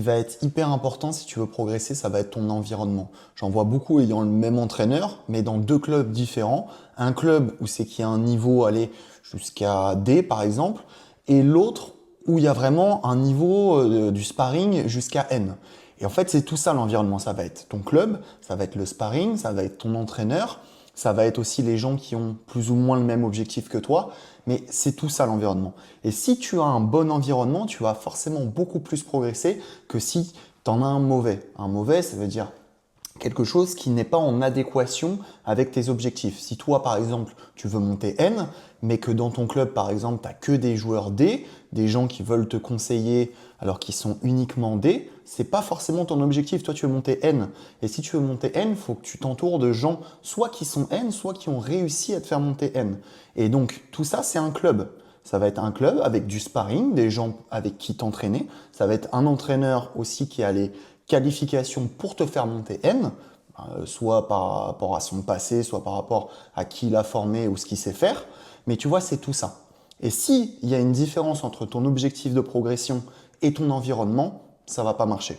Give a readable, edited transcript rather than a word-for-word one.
va être hyper important si tu veux progresser, ça va être ton environnement. J'en vois beaucoup ayant le même entraîneur, mais dans deux clubs différents. Un club où c'est qu'il y a un niveau aller jusqu'à D par exemple, et l'autre où il y a vraiment un niveau du sparring jusqu'à N. Et en fait, c'est tout ça l'environnement. Ça va être ton club, ça va être le sparring, ça va être ton entraîneur, ça va être aussi les gens qui ont plus ou moins le même objectif que toi, mais c'est tout ça l'environnement. Et si tu as un bon environnement, tu vas forcément beaucoup plus progresser que si tu en as un mauvais. Un mauvais, ça veut dire quelque chose qui n'est pas en adéquation avec tes objectifs. Si toi, par exemple, tu veux monter N, mais que dans ton club, par exemple, tu n'as que des joueurs D, des gens qui veulent te conseiller alors qu'ils sont uniquement D, c'est pas forcément ton objectif. Toi, tu veux monter N. Et si tu veux monter N, il faut que tu t'entoures de gens soit qui sont N, soit qui ont réussi à te faire monter N. Et donc, tout ça, c'est un club. Ça va être un club avec du sparring, des gens avec qui t'entraîner. Ça va être un entraîneur aussi qui a les qualifications pour te faire monter N, soit par rapport à son passé, soit par rapport à qui il a formé ou ce qu'il sait faire. Mais tu vois, c'est tout ça. Et s'il y a une différence entre ton objectif de progression et ton environnement, ça va pas marcher.